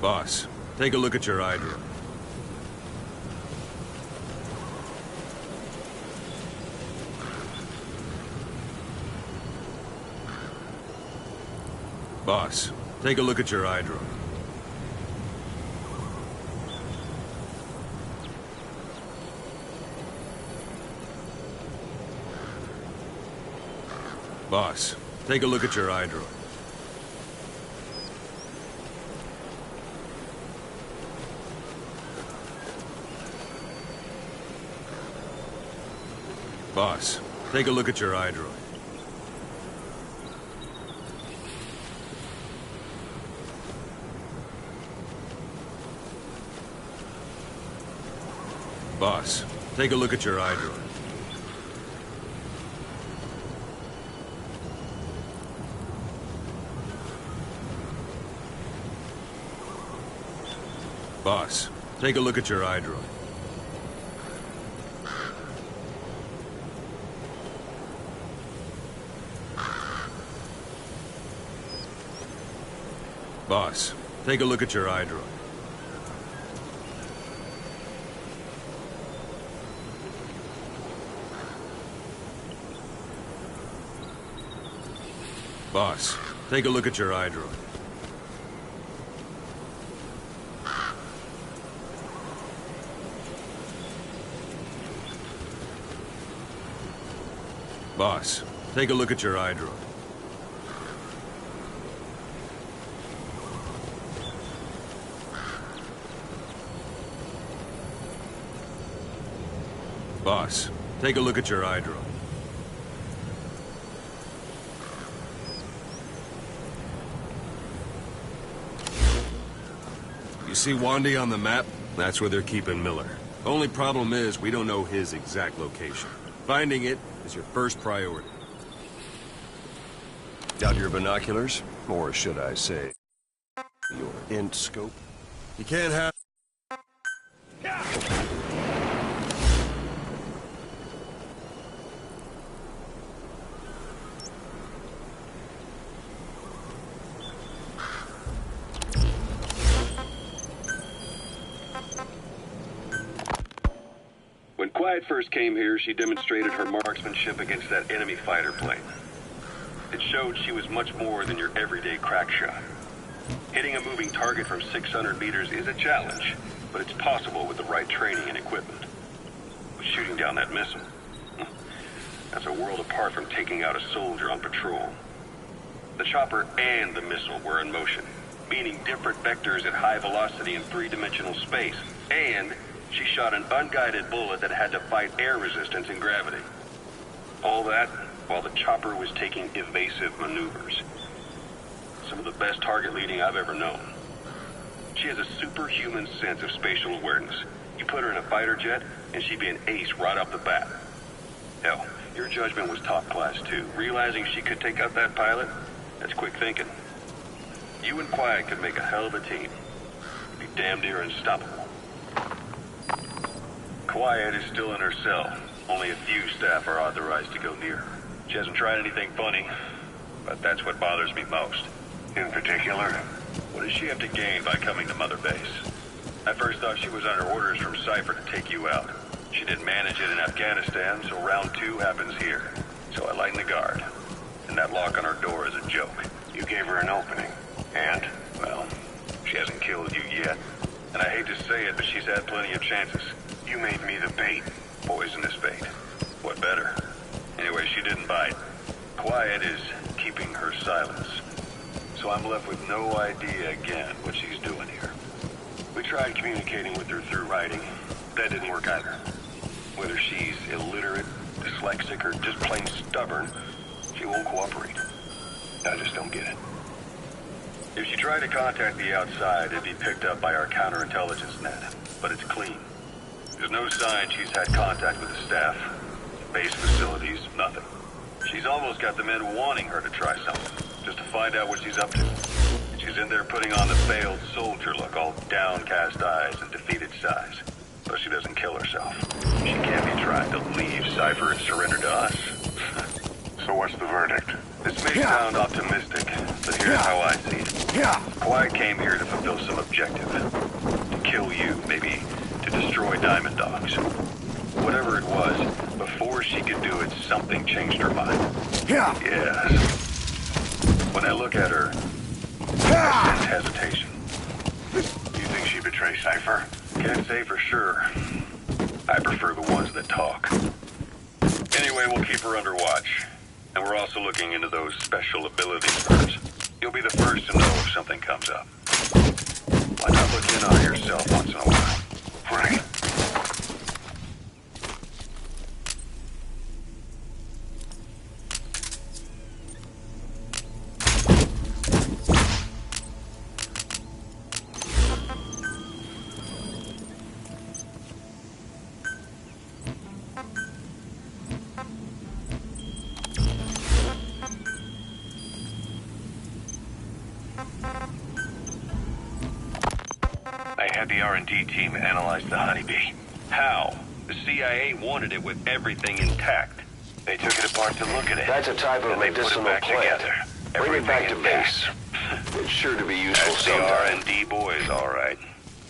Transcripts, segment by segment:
Boss, take a look at your eye drone. Boss, take a look at your eye drone. Boss, take a look at your eye drone. Boss, take a look at your eye drone. Boss, take a look at your eye drone. Boss, take a look at your eye drone. Boss, take a look at your eye drone. Boss, take a look at your eye drone. Boss, take a look at your eye drone. Boss, take a look at your eye drone. You see Wandy on the map? That's where they're keeping Miller. Only problem is, we don't know his exact location. Finding it is your first priority. Got your binoculars? Or should I say, your int scope? You can't have... When Quiet first came here, she demonstrated her marksmanship against that enemy fighter plane. It showed she was much more than your everyday crack shot. Hitting a moving target from 600 meters is a challenge, but it's possible with the right training and equipment. But shooting down that missile, that's a world apart from taking out a soldier on patrol. The chopper and the missile were in motion, meaning different vectors at high velocity in three-dimensional space, and she shot an unguided bullet that had to fight air resistance and gravity. All that while the chopper was taking evasive maneuvers. Some of the best target leading I've ever known. She has a superhuman sense of spatial awareness. You put her in a fighter jet, and she'd be an ace right off the bat. Hell, your judgment was top class too. Realizing she could take out that pilot, that's quick thinking. You and Quiet could make a hell of a team. You'd be damn near unstoppable. Quiet is still in her cell. Only a few staff are authorized to go near her. She hasn't tried anything funny, but that's what bothers me most. In particular, what does she have to gain by coming to Mother Base? I first thought she was under orders from Cypher to take you out. She didn't manage it in Afghanistan, so round two happens here. So I lighten the guard. And that lock on her door is a joke. You gave her an opening. And, well, she hasn't killed you yet. And I hate to say it, but she's had plenty of chances. You made me the bait. Poisonous bait. What better? Anyway, she didn't bite. Quiet is keeping her silence. So I'm left with no idea again what she's doing here. We tried communicating with her through writing. That didn't work either. Whether she's illiterate, dyslexic, or just plain stubborn, she won't cooperate. I just don't get it. If she tried to contact the outside, it'd be picked up by our counterintelligence net. But it's clean. There's no sign she's had contact with the staff. Base facilities, nothing. She's almost got the men wanting her to try something, just to find out what she's up to. She's in there putting on the failed soldier look, all downcast eyes and defeated sighs. So she doesn't kill herself. She can't be trying to leave Cypher and surrender to us. So what's the verdict? This may sound optimistic, but here's how I see it. Quiet came here to fulfill some objective. To kill you, maybe to destroy Diamond Dogs. Whatever it was, before she could do it, something changed her mind. Yes. When I look at her, I sense hesitation. Do you think she betrayed Cypher? Can't say for sure. I prefer the ones that talk. Anyway, we'll keep her under watch. And we're also looking into those special abilities of hers. You'll be the first to know if something comes up. Why not look in on yourself once in a while? Right. I had the R&D team analyze the honeybee. How? The CIA wanted it with everything intact. They took it apart to look at it. That's a type of and they put medicinal it back plant. together. Bring it back to Everything base. intact. It's sure to be useful That's the sometime. R&D boys, all right.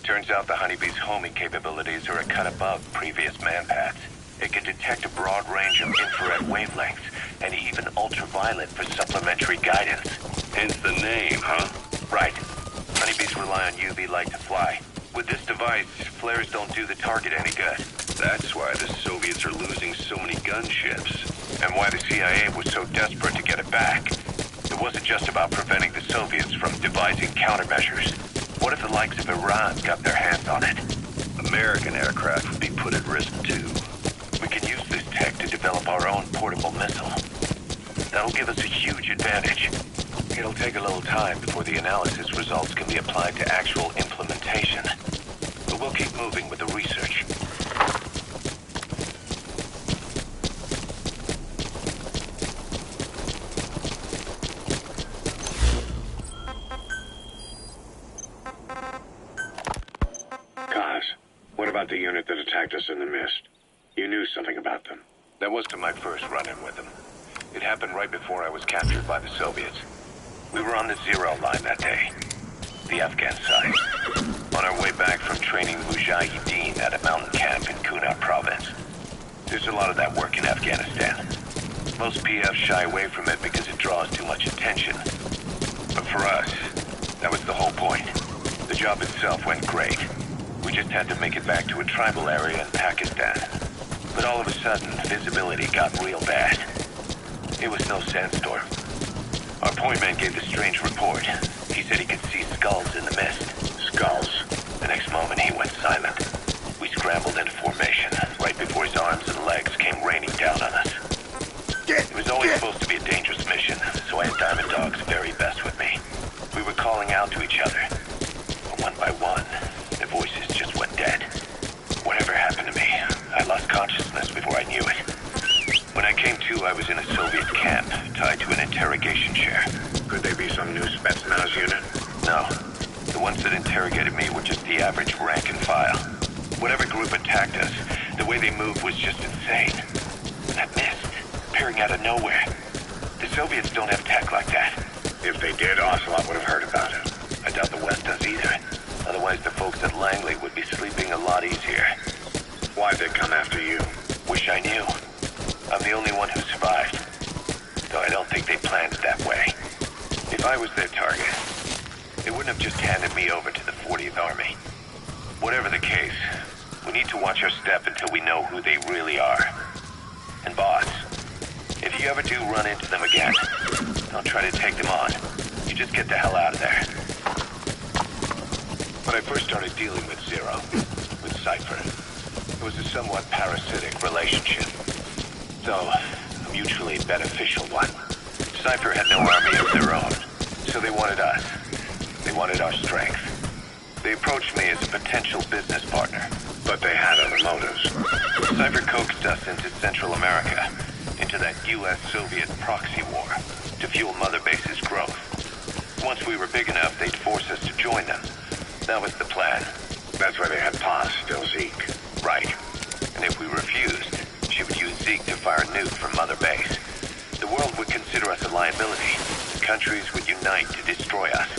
Turns out the honeybee's homing capabilities are a cut above previous man-pats. It can detect a broad range of infrared wavelengths, and even ultraviolet for supplementary guidance. Hence the name, huh? Right. Honeybees rely on UV light to fly. With this device, flares don't do the target any good. That's why the Soviets are losing so many gunships, and why the CIA was so desperate to get it back. It wasn't just about preventing the Soviets from devising countermeasures. What if the likes of Iran got their hands on it? American aircraft would be put at risk too. We can use this tech to develop our own portable missile. That'll give us a huge advantage. It'll take a little time before the analysis results can be applied to actual implementation. But we'll keep moving with the research. Kaz, what about the unit that attacked us in the mist? You knew something about them. That wasn't my first run-in with them. It happened right before I was captured by the Soviets. We were on the zero line that day, the Afghan side. On our way back from training Mujahideen at a mountain camp in Kunar province. There's a lot of that work in Afghanistan. Most PFs shy away from it because it draws too much attention. But for us, that was the whole point. The job itself went great. We just had to make it back to a tribal area in Pakistan. But all of a sudden, visibility got real bad. It was no sandstorm. Our point man gave the strange report. He said he could see skulls in the mist. Skulls. The next moment, he went silent. We scrambled into formation, right before his arms and legs came raining down on us. It was always supposed to be a dangerous mission, so I had Diamond Dog's very best with me. We were calling out to each other. But one by one, the voices just went dead. Whatever happened to me, I lost consciousness before I knew it. When I came to, I was in a Soviet camp, tied to an interrogation chair. Could they be some new Spetsnaz unit? No. The ones that interrogated me were just the average rank and file. Whatever group attacked us, the way they moved was just insane. That mist, appearing out of nowhere. The Soviets don't have tech like that. If they did, Ocelot would have heard about it. I doubt the West does either. Otherwise, the folks at Langley would be sleeping a lot easier. Why'd they come after you? Wish I knew. I'm the only one who survived. Though I don't think they planned it that way. If I was their target, they wouldn't have just handed me over to the 40th Army. Whatever the case, we need to watch our step until we know who they really are. And boss, if you ever do run into them again, don't try to take them on. You just get the hell out of there. When I first started dealing with Zero, with Cypher, it was a somewhat parasitic relationship. Though, a mutually beneficial one. Cypher had no army of their own, so they wanted us. They wanted our strength. They approached me as a potential business partner. But they had other motives. Cypher coaxed us into Central America, into that U.S.-Soviet proxy war, to fuel Mother Base's growth. Once we were big enough, they'd force us to join them. That was the plan. That's why they had Paz still Zeke. Right. And if we refused, she would use Zeke to fire a nuke from Mother Base. The world would consider us a liability. The countries would unite to destroy us.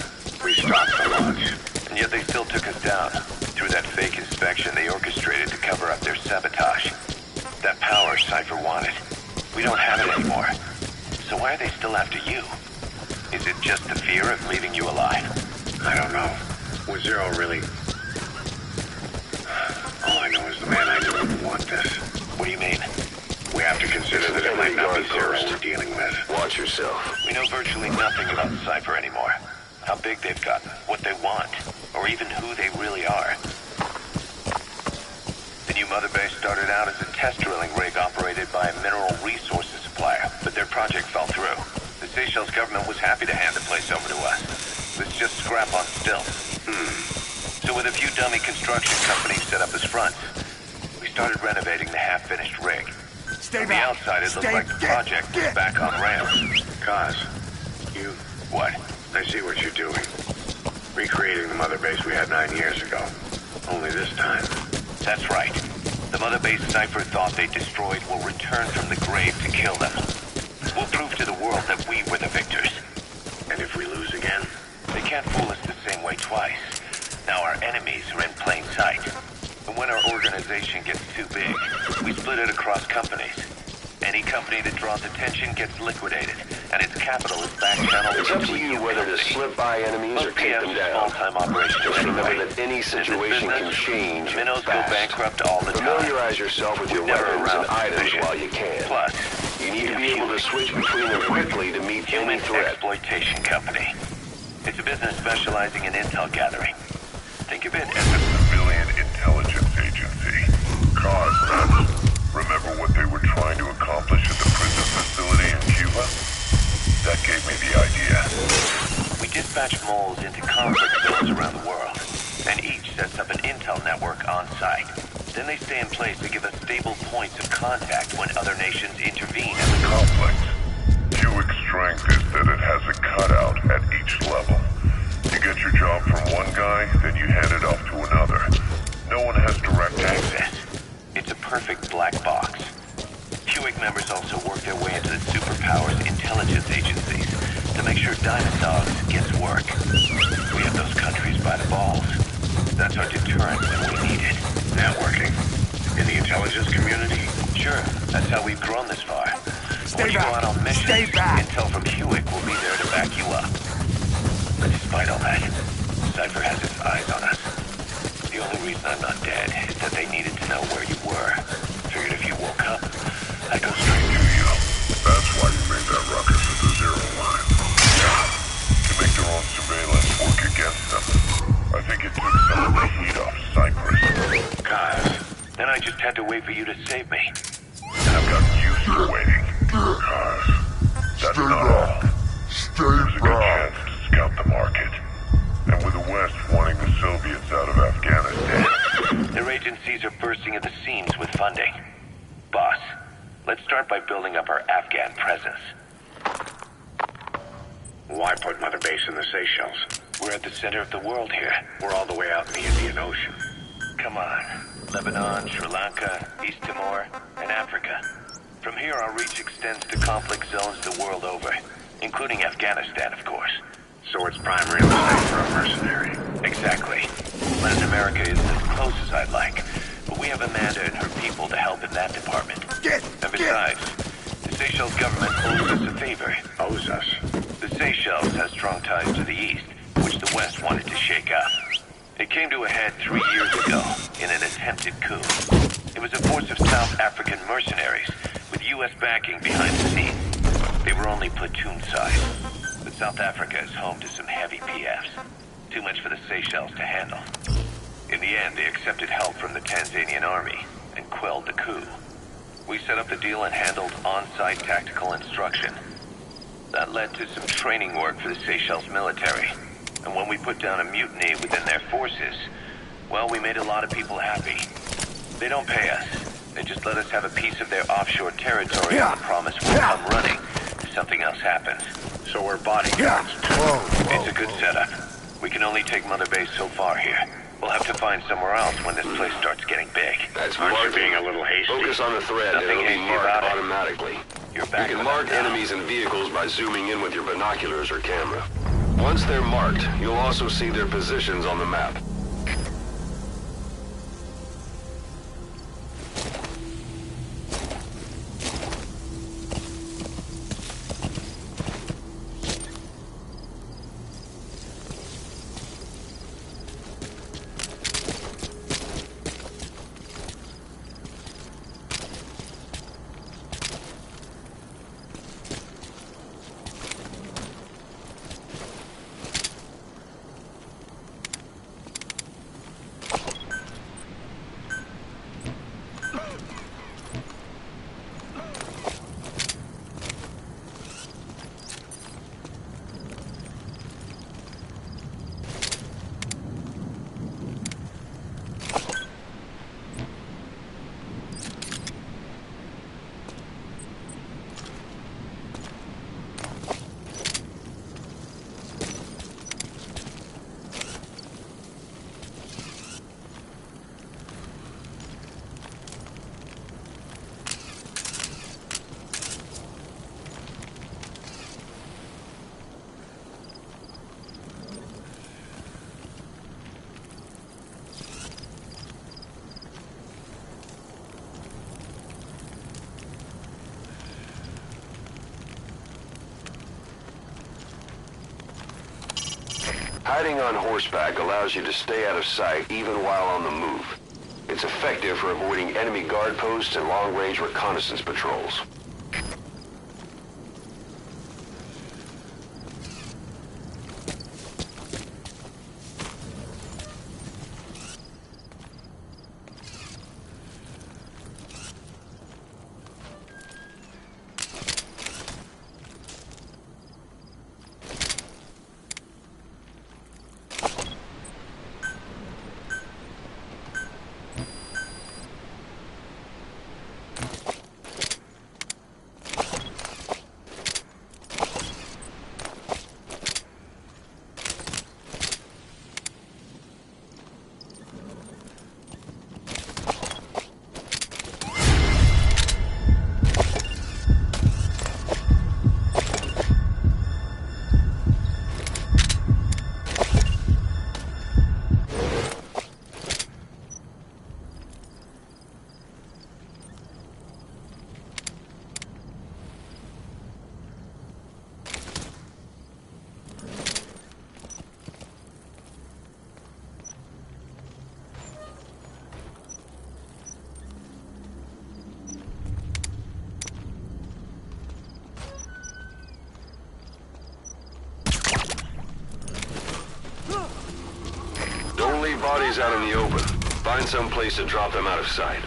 We stopped the launch. And yet they still took us down. Through that fake inspection they orchestrated to cover up their sabotage. That power Cypher wanted. We don't have it anymore. So why are they still after you? Is it just the fear of leaving you alive? I don't know. Was Zero really... All I know is the man I knew wouldn't want this. What do you mean? We have to consider that it might not be Zero we're dealing with. Watch yourself. We know virtually nothing about Cypher anymore. How big they've gotten, what they want, or even who they really are. The new mother base started out as a test drilling rig operated by a mineral resources supplier, but their project fell through. The Seychelles government was happy to hand the place over to us. Let's just scrap on stilts. So with a few dummy construction companies set up as fronts, we started renovating the half-finished rig. On the outside, it looked like the project was back on rails. Kaz, you... What? I see what you're doing. Recreating the mother base we had 9 years ago. Only this time. That's right. The mother base Cypher thought they destroyed will return from the grave to kill them. We'll prove to the world that we were the victors. And if we lose again? They can't fool us the same way twice. Now our enemies are in plain sight. And when our organization gets too big, we split it across companies. Any company that draws attention gets liquidated, and its capital is back-channeled It's up into to a you new whether to company. slip by enemies or take them down. Small-time operation Just remember anyway. that any situation can change Minnows go fast. bankrupt all the time. Familiarize yourself with your We're never weapons and around items suspicion. while you can. Plus, You need to be able to switch between them quickly to meet any Human threat. exploitation company. It's a business specializing in intel gathering. Think of it as a Civilian intelligence agency. Cause that. Remember what they were trying to accomplish at the prison facility in Cuba? That gave me the idea. We dispatch moles into conflict zones around the world, and each sets up an intel network on site. Then they stay in place to give us stable points of contact when other nations intervene in the Conflict. Cubic strength is that it has a cutout at each level. You get your job from one guy, then you hand it off to another. No one has direct access. It's a perfect black box. QIC members also work their way into the superpowers intelligence agencies to make sure Diamond Dogs gets work. We have those countries by the balls. That's our deterrent when we need it. Networking. In the intelligence community? Sure, that's how we've grown this far. When you go back. out on missions, Stay back. intel from QIC will be there to back you up. But despite all that, Cypher has its eyes on us. The only reason I'm not dead is that they needed to know where you were. Figured if you woke up, I'd go straight to you. That's why you made that ruckus at the zero line. Yeah. To make their own surveillance work against them. I think it took some of the heat off Cyprus. Kaz, then I just had to wait for you to save me. And I've gotten used to waiting. Cause that's not all. There's a good chance to scout the market. And with the West wanting the Soviets out of Afghanistan. Their agencies are bursting at the seams with funding. Boss, let's start by building up our Afghan presence. Why put mother base in the Seychelles? We're at the center of the world here. We're all the way out in the Indian Ocean. Come on. Lebanon, Sri Lanka, East Timor, and Africa. From here, our reach extends to conflict zones the world over, including Afghanistan, of course. So it's prime real estate for a mercenary. Exactly. Latin America isn't as close as I'd like, but we have Amanda and her people to help in that department. And besides, the Seychelles government owes us a favor. Owes us. The Seychelles has strong ties to the east, which the West wanted to shake up. It came to a head 3 years ago in an attempted coup. It was a force of South African mercenaries with U.S. backing behind the scenes. They were only platoon size, but South Africa is home to some heavy PFs. Too much for the Seychelles to handle. In the end, they accepted help from the Tanzanian army and quelled the coup. We set up the deal and handled on-site tactical instruction. That led to some training work for the Seychelles military. And when we put down a mutiny within their forces, well, we made a lot of people happy. They don't pay us. They just let us have a piece of their offshore territory on the promise we'll come running if something else happens. So we're bodyguards. It's a good setup. We can only take Mother Base so far here. We'll have to find somewhere else when this place starts getting big. That's Aren't you marking. being a little hasty? Focus on the threat and Nothing it'll be hasty marked about it. automatically. You're You back can with mark us now. enemies and vehicles by zooming in with your binoculars or camera. Once they're marked, you'll also see their positions on the map. Hiding on horseback allows you to stay out of sight even while on the move. It's effective for avoiding enemy guard posts and long-range reconnaissance patrols. Don't leave bodies out in the open. Find some place to drop them out of sight.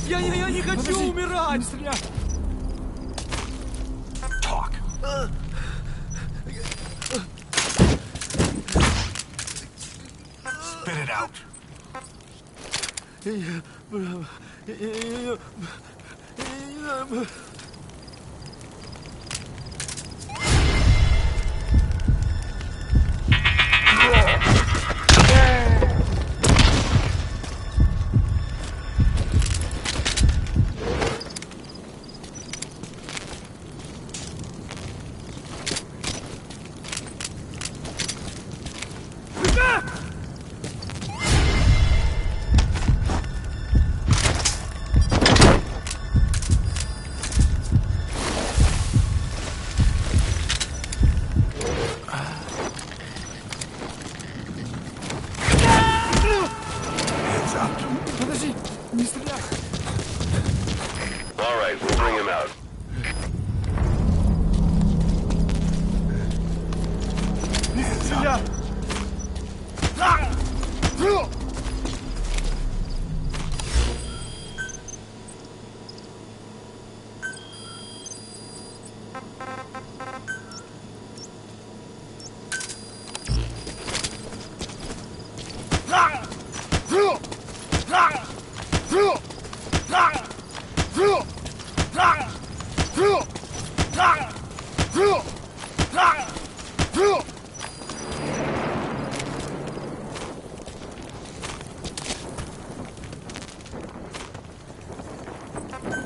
Я не хочу умирать! Talk. Spit it out. Подожди, не стреляй. All right, we'll bring him out. Не стреляй.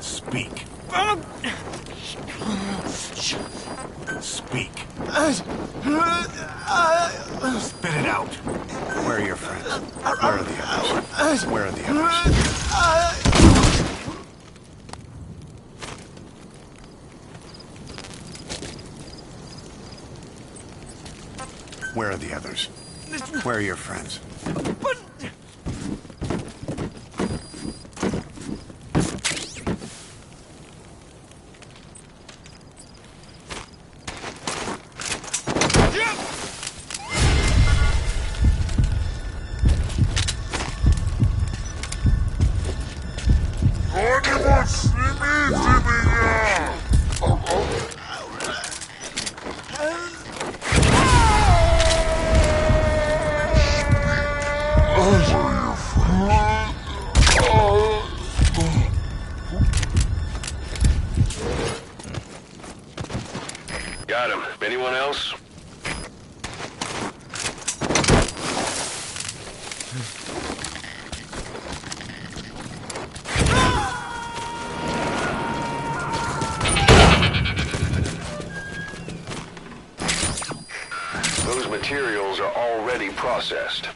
Speak. Speak. Spit it out. Where are your friends? Where are the others? Where are the others? Where are the others? Where are your friends? Got him. Anyone else? Those materials are already processed.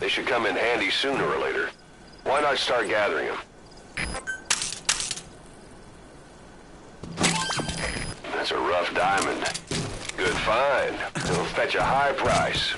They should come in handy sooner or later. Why not start gathering them? That's a rough diamond. Good find. It'll fetch a high price.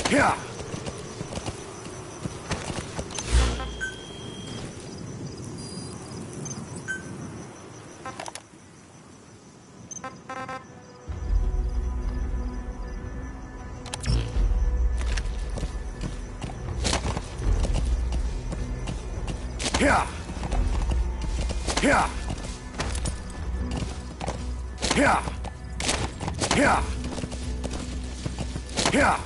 Yeah. Yeah. Yeah. Yeah. Yeah. Yeah.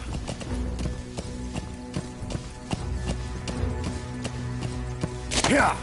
Yeah.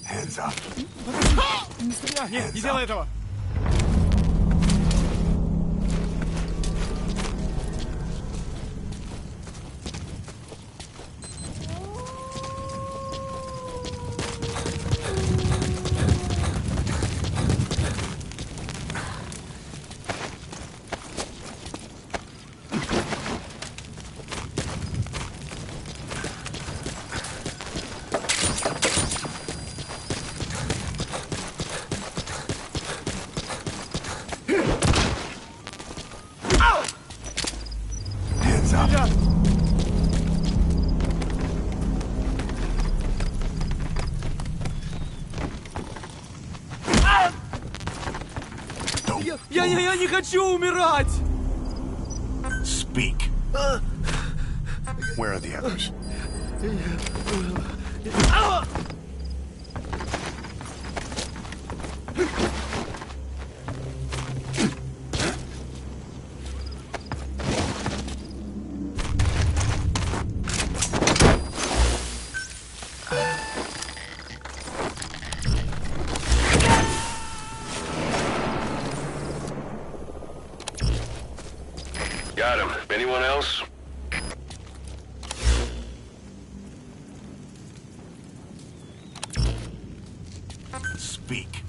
Hands up. Не стреляй! Нет, не делай этого! Hands up. Я не хочу умирать! Speak. Where are the others? Got him. Anyone else? Speak.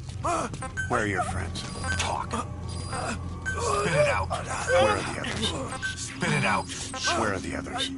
Where are your friends? Talk. Spit it out. Where are the others? Spit it out. Where are the others?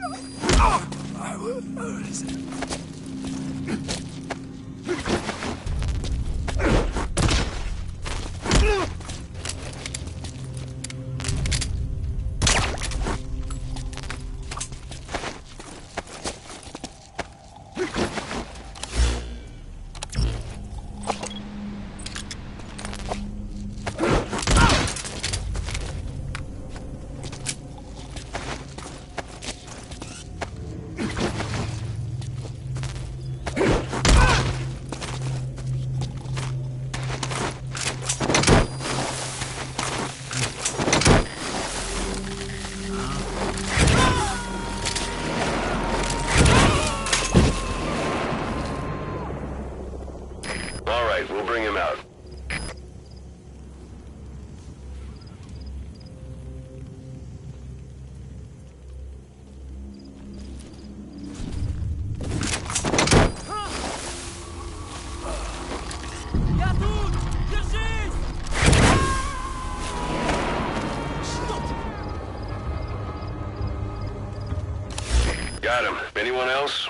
Got him. Anyone else?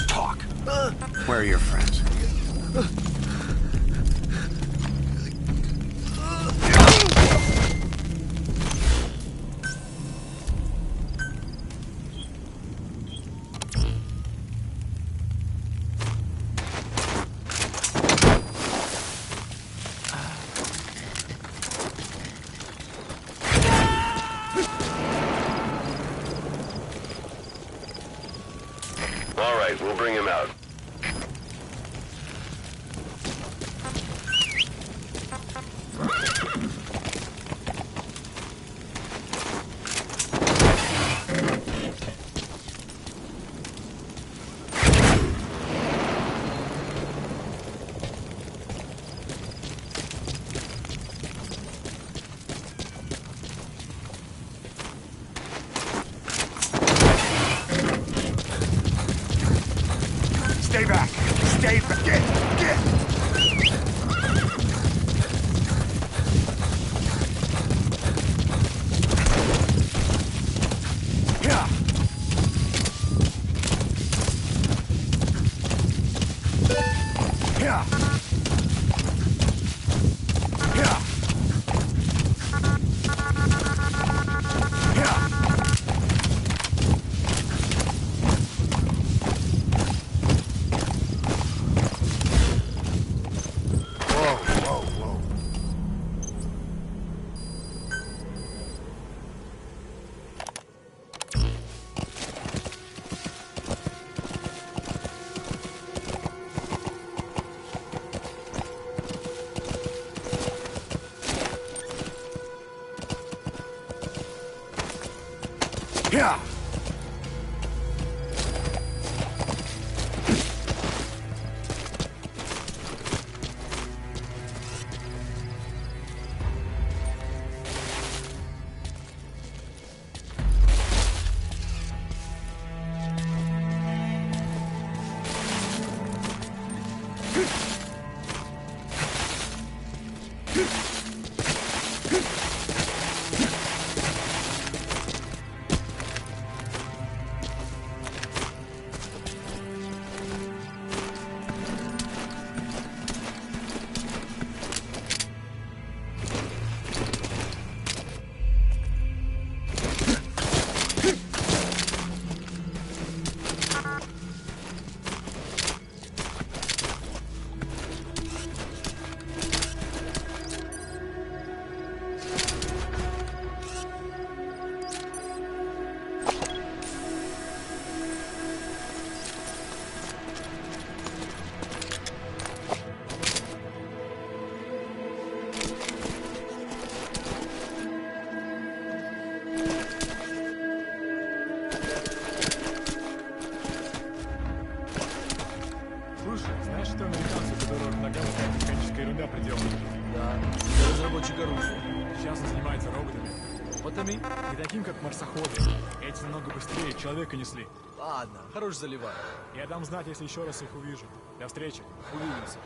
Talk. Where are your friends? All right, we'll bring him out. Stay back! Stay back! Get! Yeah! Yeah! Yeah! Yeah! Yeah! Слушай, знаешь, что американцы, которые на галактике механическая ерунда приделали? Да, разработчик оружия. Сейчас он занимается роботами. Роботами? Не таким, как марсоходы. Эти намного быстрее человека несли. Ладно, хорош заливай. Я дам знать, если еще раз их увижу. До встречи. Увидимся.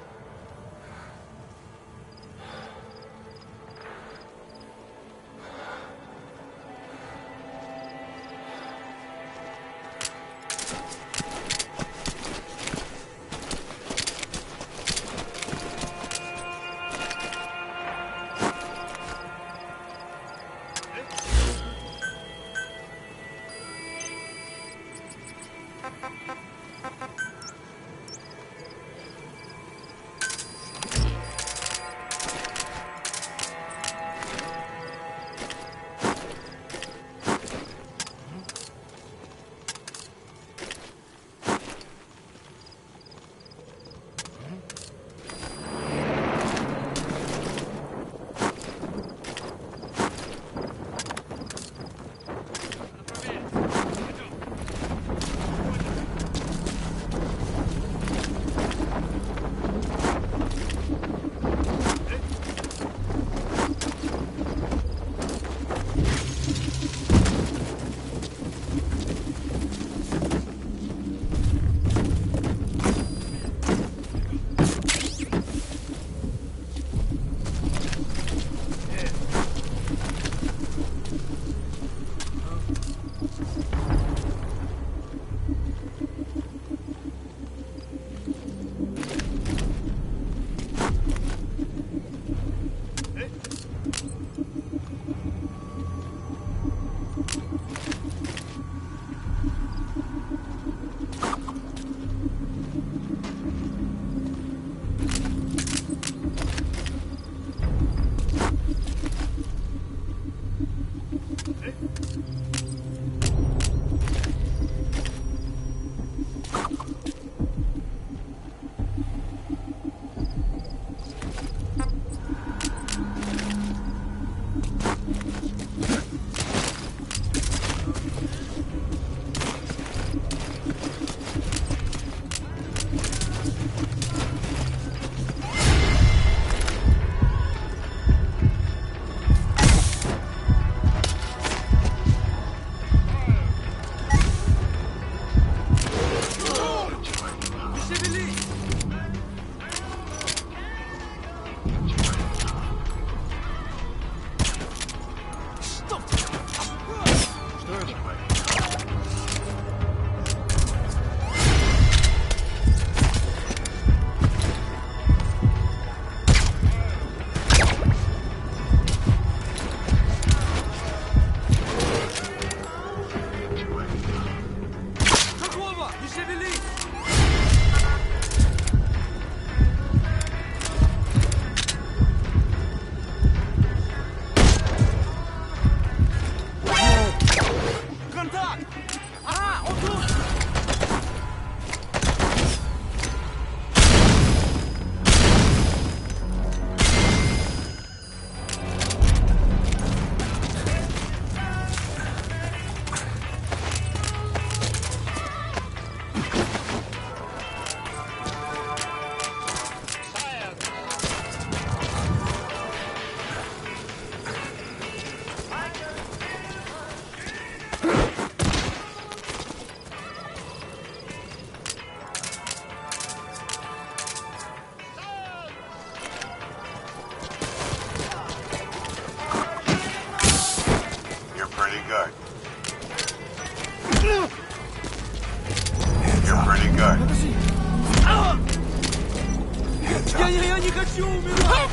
Я не хочу умирать!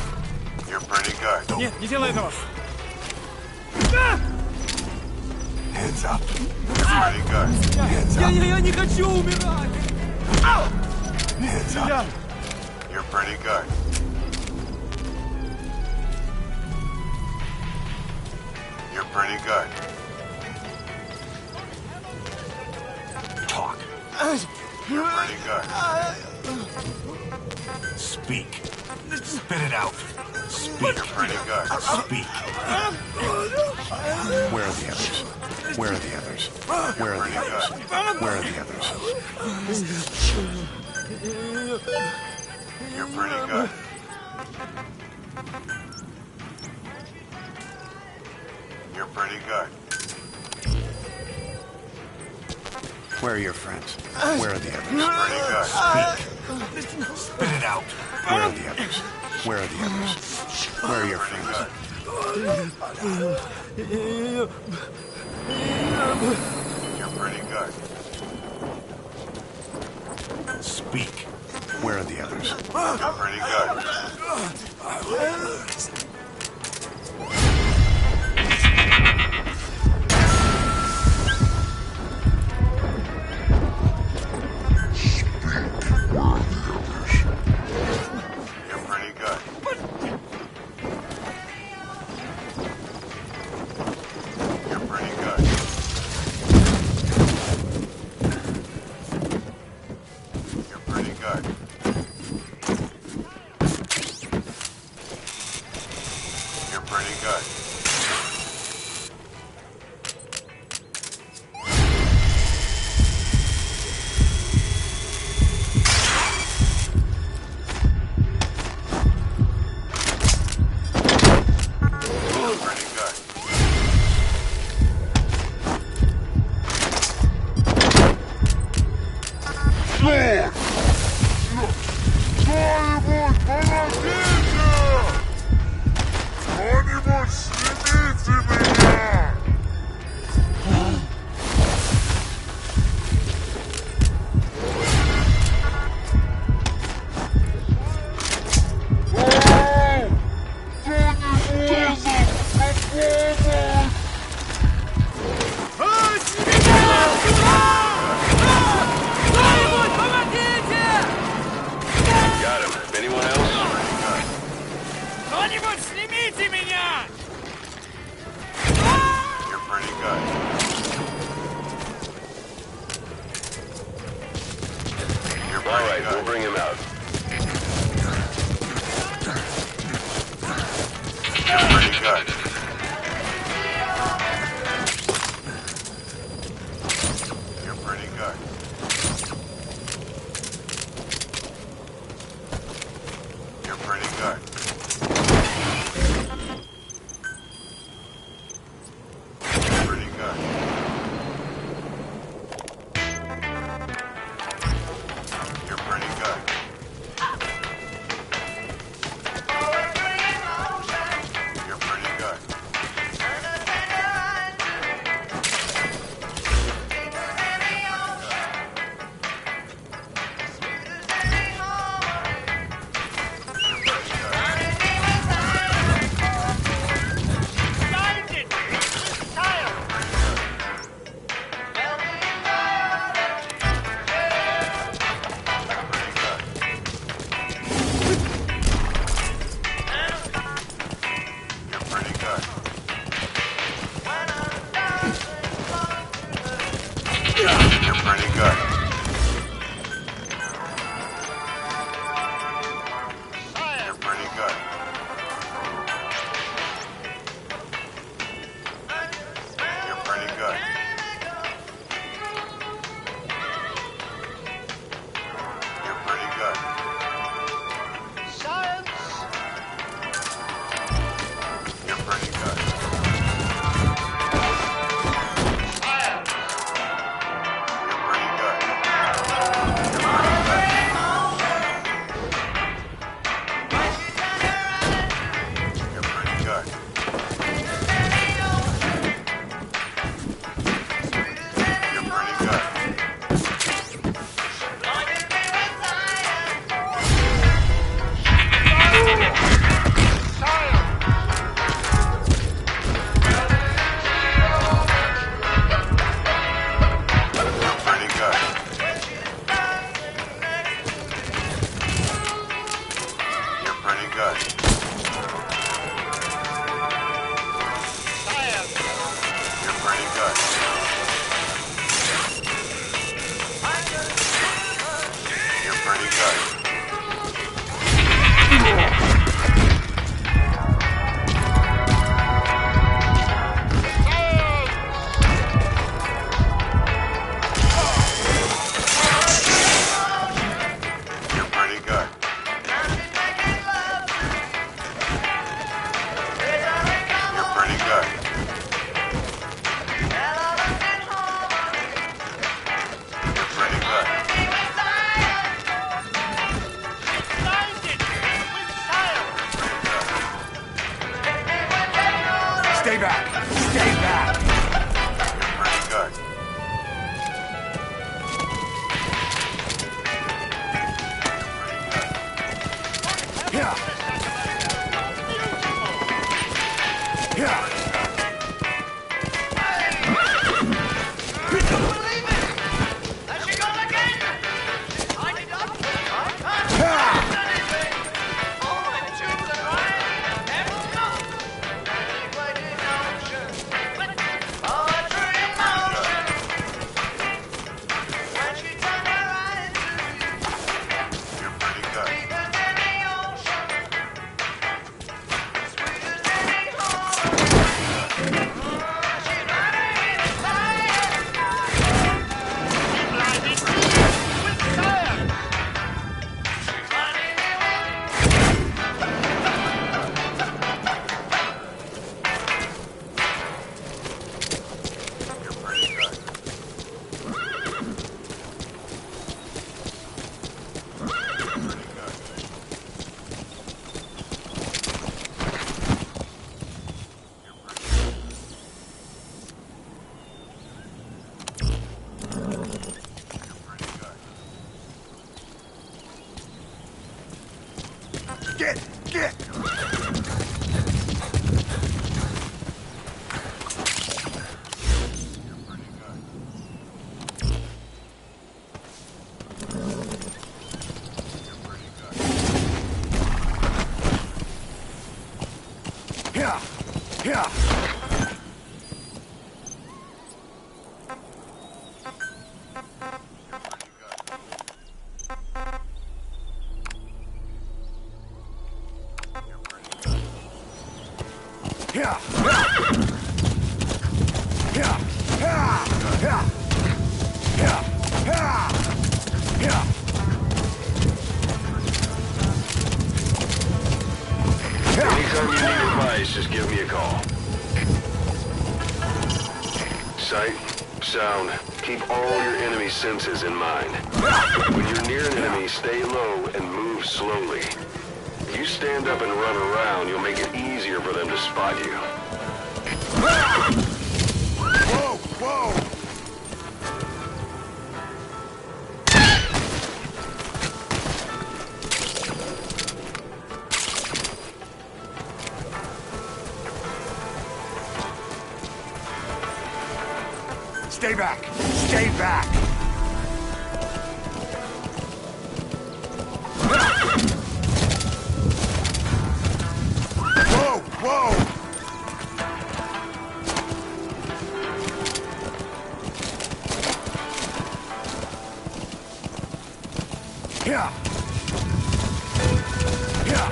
You're pretty good. Нет, не делай этого! Hands up. You're pretty good. Hands up. Я не хочу умирать! Hands up. You're pretty good. You're pretty good. Talk. You're pretty good. Speak. Spit it out. Speak. You're pretty good. Speak. Where are the others? Where are the others? Where are the others? Where are the others? You're pretty good. You're pretty good. Where are your friends? Where are the others? Pretty good. Speak. Spit it out. Where are the others? Where are the others? Where are your friends? You're pretty good. Speak. Where are the others? You're pretty good. You're pretty good. You're pretty good. You're pretty good. You're pretty good. Got him. Anyone else? Кто-нибудь снимите меня! You're pretty good. You're All pretty right, good. we'll bring him out. You're pretty good. You're pretty good. You're pretty good. You're pretty good. You're pretty good. You're pretty good. You're pretty good. pretty good. You're pretty good. You're pretty good. You're pretty good. You're pretty good. You're pretty good. Stay back! Stay back! You're pretty good. Yeah. Yeah. You're pretty good. You're pretty good. Pretty good. Get! Yeah! Yeah! Yeah! Yeah! Yeah! Yeah! Yeah! Yeah! Yeah! Anytime you need advice, just give me a call. Sight, sound, keep all your enemy senses in mind. When you're near an enemy, stay low and move slowly. If you stand up and run around, you'll make it easier for them to spot you. Whoa! Whoa! Stay back! Stay back! Whoa! Whoa! Yeah! Yeah!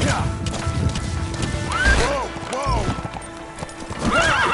Yeah! Whoa! Whoa! Ah!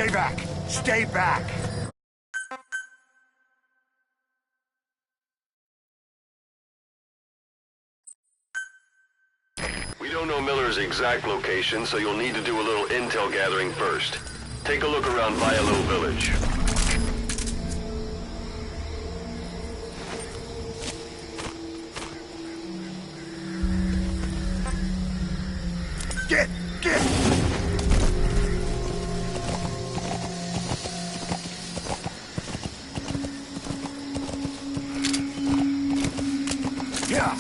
Stay back! Stay back! We don't know Miller's exact location, so you'll need to do a little intel gathering first. Take a look around Vialo Village. Get! Yeah!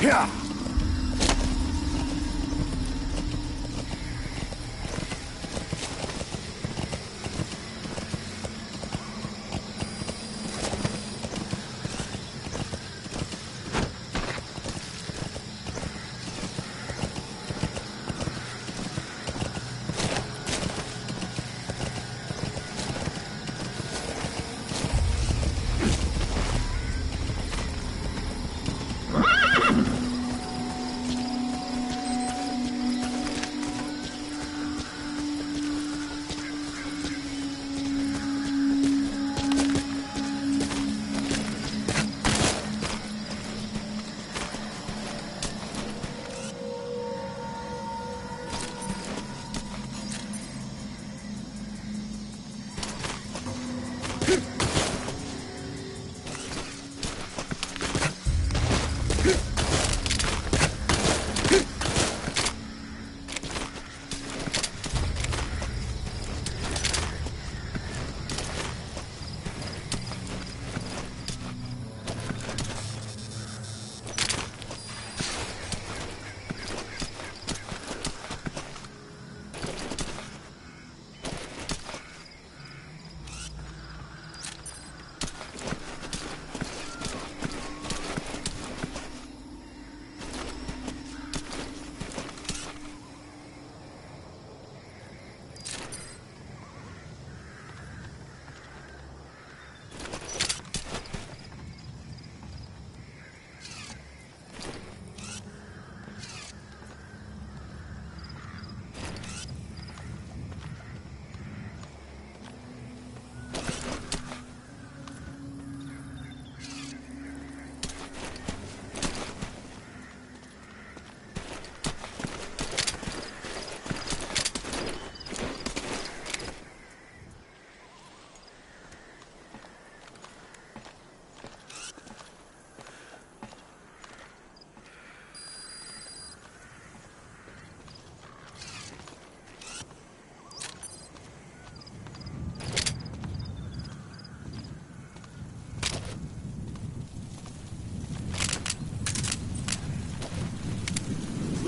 Yeah!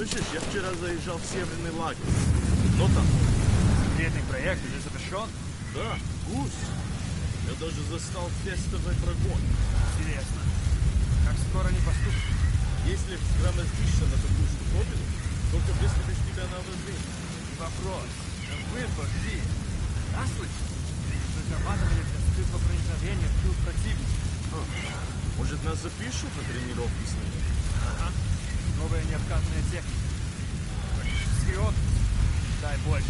Слышишь, я вчера заезжал в северный лагерь. Но там? Секретный проект уже завершен? Да, гусь. Я даже застал тестовый прогон. Интересно. Как скоро они поступят? Если взгромоздишься на такую штуковину, только выставишь тебя на обозрение. Вопрос. Вы где? Да, слышишь? Разрабатывали для скрытого проникновения в тыл противника. Может, нас запишут на тренировки с ними? Ага. Новая необкатанная техника. Вперед! Дай больше.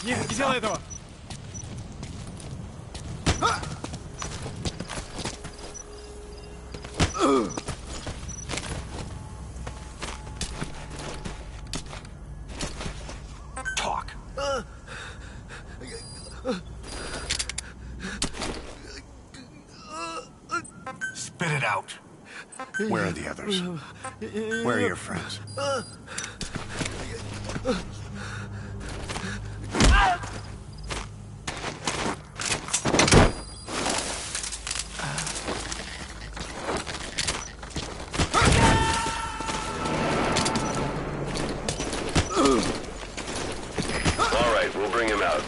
Нет, не делай этого! Talk. Spit it out. Where are the others? Where are your friends? All right, we'll bring him out.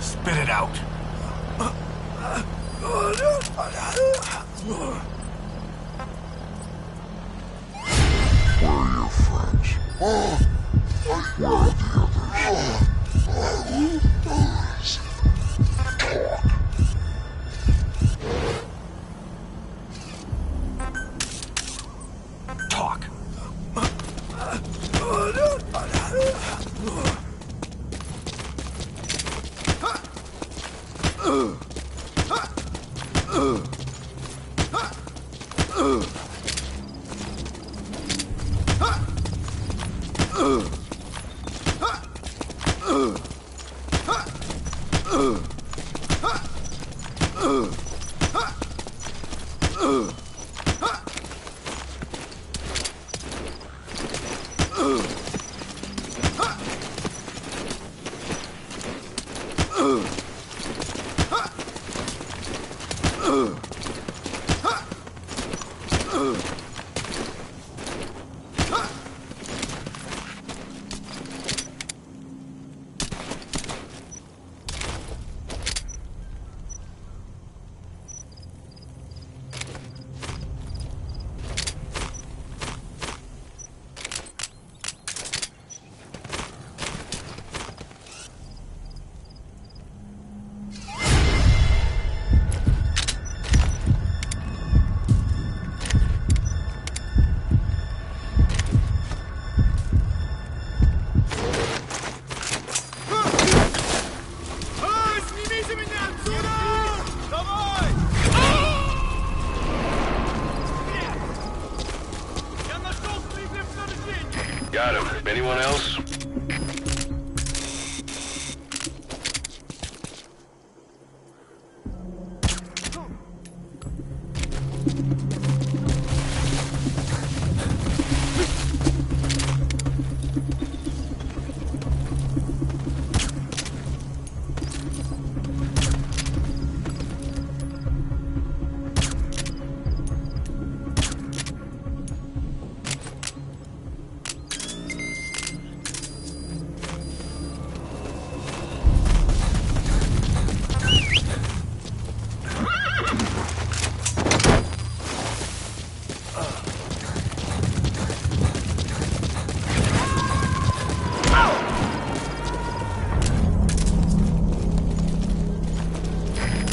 Spit it out. Where are your friends? Where are the others? Talk. Снимите меня отсюда! Давай! Я нашел свои месторождения! Got him. Anyone else?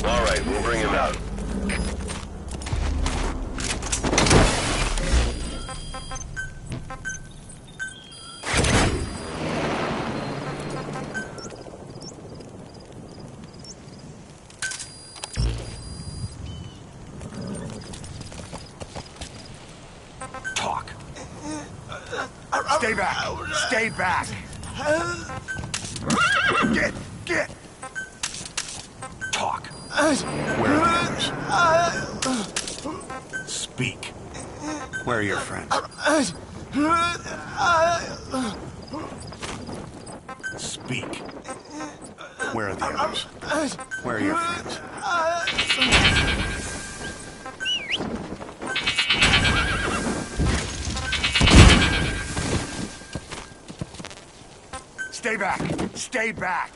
All right, we'll bring him out. Talk. Stay back. Stay back. Get. Talk. Where are the others? Speak. Where are your friends? Speak. Where are the others? Where are your friends? Stay back! Stay back!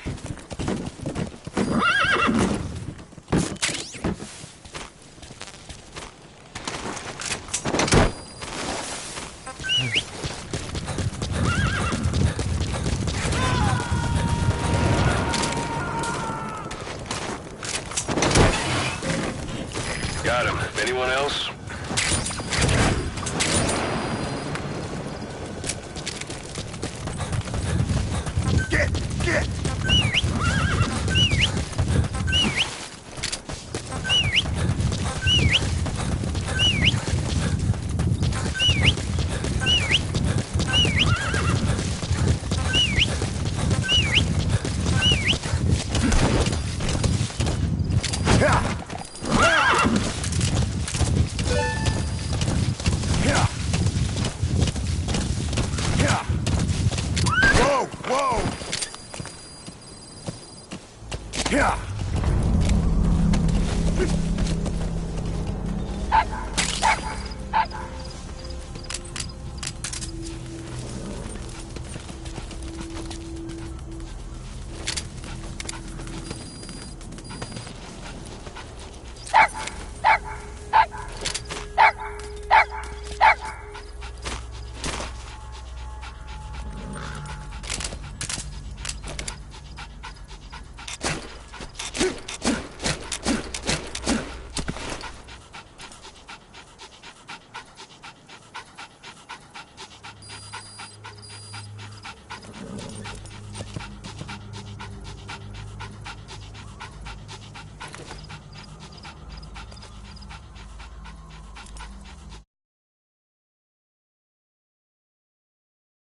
Got him. Anyone else?